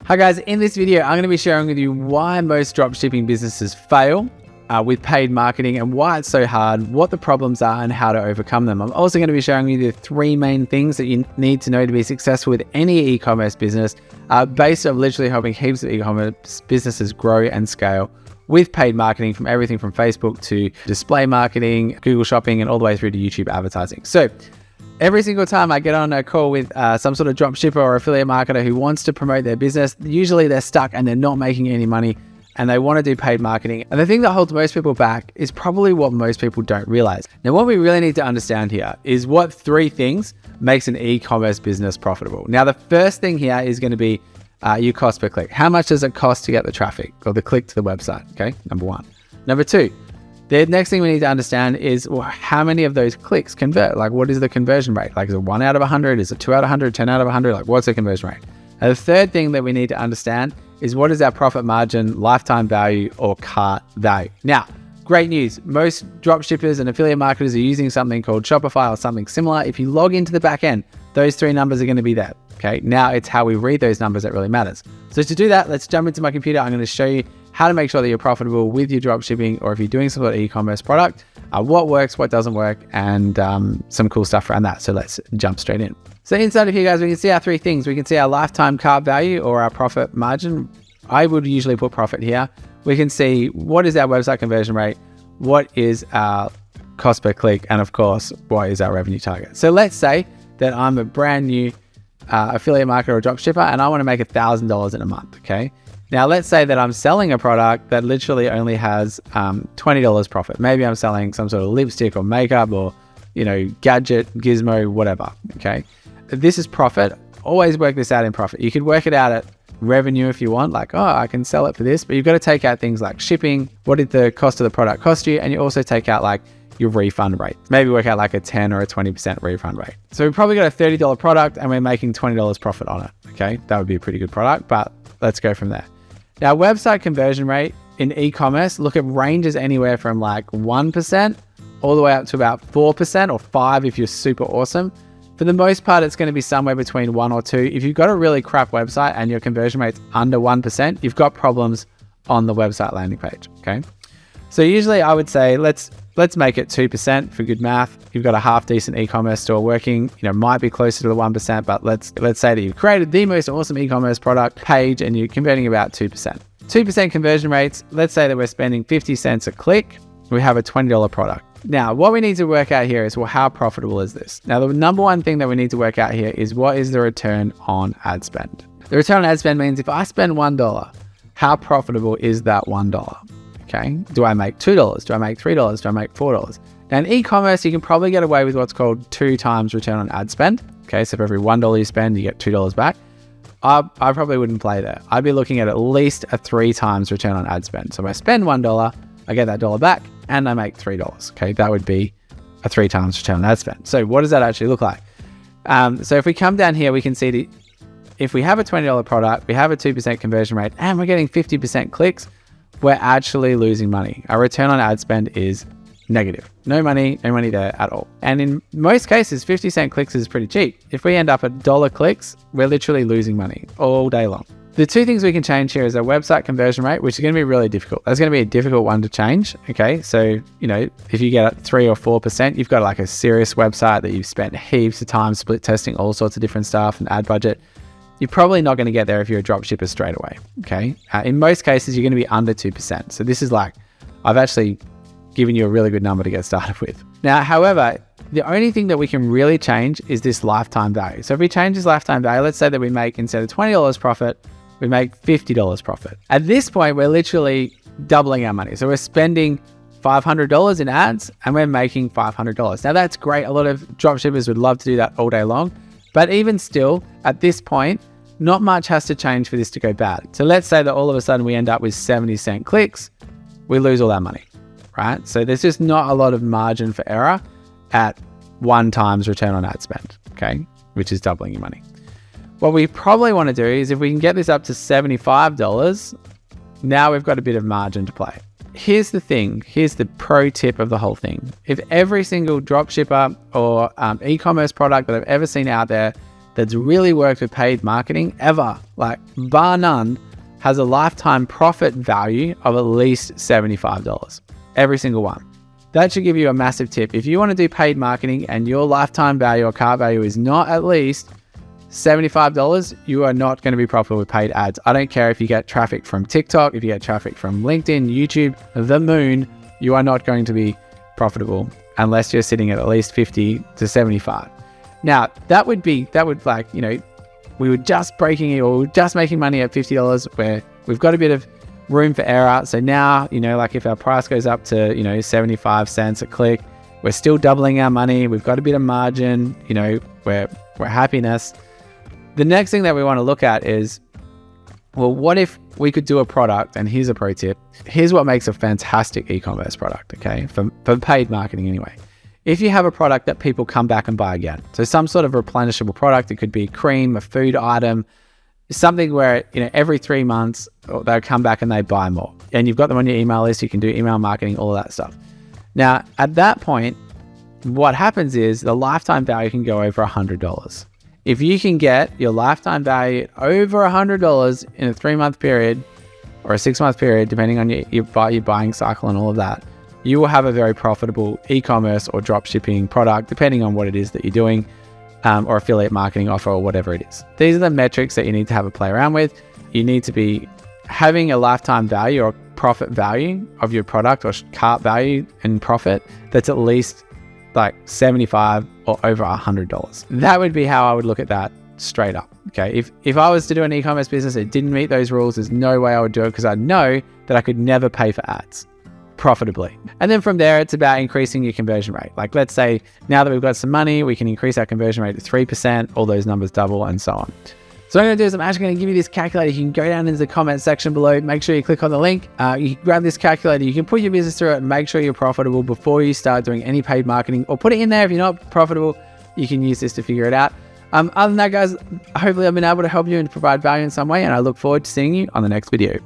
Hi guys, in this video, I'm going to be sharing with you why most dropshipping businesses fail with paid marketing and why it's so hard, what the problems are and how to overcome them. I'm also going to be sharing with you the 3 main things that you need to know to be successful with any e-commerce business based on literally helping heaps of e-commerce businesses grow and scale with paid marketing, from everything from Facebook to display marketing, Google Shopping, and all the way through to YouTube advertising. So every single time I get on a call with some sort of dropshipper or affiliate marketer who wants to promote their business, usually they're stuck and they're not making any money and they want to do paid marketing. And the thing that holds most people back is probably what most people don't realize. Now, what we really need to understand here is what 3 things makes an e-commerce business profitable. Now, the first thing here is going to be your cost per click. How much does it cost to get the traffic or the click to the website? Okay, number 1. Number 2, the next thing we need to understand is, well, how many of those clicks convert? Like, what is the conversion rate? Like, is it 1 out of 100? Is it 2 out of 100? 10 out of 100? Like, what's the conversion rate? And the third thing that we need to understand is, what is our profit margin, lifetime value, or cart value? Now, great news. Most dropshippers and affiliate marketers are using something called Shopify or something similar. If you log into the back end, those 3 numbers are going to be there. Okay, now it's how we read those numbers that really matters. So to do that, let's jump into my computer. I'm going to show you how to make sure that you're profitable with your dropshipping, or if you're doing some sort of e-commerce product, what works, what doesn't work, and some cool stuff around that. So let's jump straight in. So inside of here, guys, we can see our 3 things. We can see our lifetime cart value or our profit margin. I would usually put profit here. We can see what is our website conversion rate, what is our cost per click, and of course, what is our revenue target. So let's say that I'm a brand new affiliate marketer or dropshipper and I want to make $1,000 in a month. Okay. Now let's say that I'm selling a product that literally only has $20 profit. Maybe I'm selling some sort of lipstick or makeup or, gadget, gizmo, whatever. Okay. This is profit. Always work this out in profit. You could work it out at revenue if you want, like, oh, I can sell it for this, but you've got to take out things like shipping. What did the cost of the product cost you? And you also take out like your refund rate. Maybe work out like a 10 or a 20% refund rate. So we've probably got a $30 product and we're making $20 profit on it. Okay. That would be a pretty good product, but let's go from there. Now, website conversion rate in e-commerce, look, it ranges anywhere from like 1% all the way up to about 4% or 5% if you're super awesome. For the most part, it's going to be somewhere between 1 or 2. If you've got a really crap website and your conversion rate's under 1%, you've got problems on the website landing page. Okay. So usually I would say, let's make it 2% for good math. You've got a half decent e-commerce store working, might be closer to the 1%, but let's say that you've created the most awesome e-commerce product page and you're converting about 2%. 2% conversion rates, let's say that we're spending 50 cents a click. We have a $20 product. Now, what we need to work out here is, well, how profitable is this? Now, the number 1 thing that we need to work out here is, what is the return on ad spend? The return on ad spend means if I spend $1, how profitable is that $1? Okay. Do I make $2? Do I make $3? Do I make $4? Now in e-commerce, you can probably get away with what's called 2 times return on ad spend. Okay. So for every $1 you spend, you get $2 back. I probably wouldn't play there. I'd be looking at least a 3 times return on ad spend. So if I spend $1, I get that $1 back and I make $3. Okay. That would be a 3 times return on ad spend. So what does that actually look like? So if we come down here, we can see if we have a $20 product, we have a 2% conversion rate and we're getting 50% clicks, we're actually losing money. Our return on ad spend is negative. No money there at all. And in most cases, 50 cent clicks is pretty cheap. If we end up at $1 clicks, we're literally losing money all day long. The 2 things we can change here is our website conversion rate, which is going to be really difficult. That's going to be a difficult one to change. Okay. So, if you get 3 or 4%, you've got like a serious website that you've spent heaps of time split testing all sorts of different stuff and ad budget. You're probably not going to get there if you're a dropshipper straight away. Okay. In most cases, you're going to be under 2%. So this is like, I've actually given you a really good number to get started with. Now, however, the only thing that we can really change is this lifetime value. So if we change this lifetime value, let's say that we make, instead of $20 profit, we make $50 profit. At this point, we're literally doubling our money. So we're spending $500 in ads and we're making $500. Now that's great. A lot of dropshippers would love to do that all day long. But even still, at this point, not much has to change for this to go bad. So let's say that all of a sudden we end up with 70 cent clicks, we lose all our money, right? So there's just not a lot of margin for error at 1 times return on ad spend, okay? Which is doubling your money. What we probably want to do is, if we can get this up to $75, now we've got a bit of margin to play. Here's the thing, here's the pro tip of the whole thing. If every single dropshipper or e-commerce product that I've ever seen out there that's really worked with paid marketing ever, like bar none, has a lifetime profit value of at least $75. Every single one. That should give you a massive tip. If you want to do paid marketing and your lifetime value or cart value is not at least $75, you are not going to be profitable with paid ads. I don't care if you get traffic from TikTok, if you get traffic from LinkedIn, YouTube, the moon, you are not going to be profitable unless you're sitting at least 50 to 75. Now, that would like, we were just breaking it or just making money at $50 where we've got a bit of room for error. So now, like if our price goes up to, 75 cents a click, we're still doubling our money. We've got a bit of margin, we're happiness. The next thing that we want to look at is, well, what if we could do a product? And here's a pro tip. Here's what makes a fantastic e-commerce product, okay? For paid marketing anyway. If you have a product that people come back and buy again, so some sort of replenishable product, it could be cream, a food item, something where, every 3 months they'll come back and they buy more. And you've got them on your email list, you can do email marketing, all of that stuff. Now, at that point, what happens is the lifetime value can go over $100. If you can get your lifetime value over $100 in a 3-month period or a 6-month period, depending on your buying cycle and all of that, you will have a very profitable e-commerce or drop shipping product, depending on what it is that you're doing, or affiliate marketing offer or whatever it is. These are the metrics that you need to have a play around with. You need to be having a lifetime value or profit value of your product or cart value and profit that's at least like $75 or over $100. That would be how I would look at that straight up. Okay. If I was to do an e-commerce business that didn't meet those rules, there's no way I would do it because I know that I could never pay for ads profitably. And then from there, it's about increasing your conversion rate. Like let's say now that we've got some money, we can increase our conversion rate to 3%, all those numbers double and so on. So what I'm going to do is I'm actually going to give you this calculator. You can go down into the comment section below. Make sure you click on the link. You can grab this calculator. You can put your business through it and make sure you're profitable before you start doing any paid marketing, or put it in there. If you're not profitable, you can use this to figure it out. Other than that, guys, hopefully I've been able to help you and provide value in some way, and I look forward to seeing you on the next video.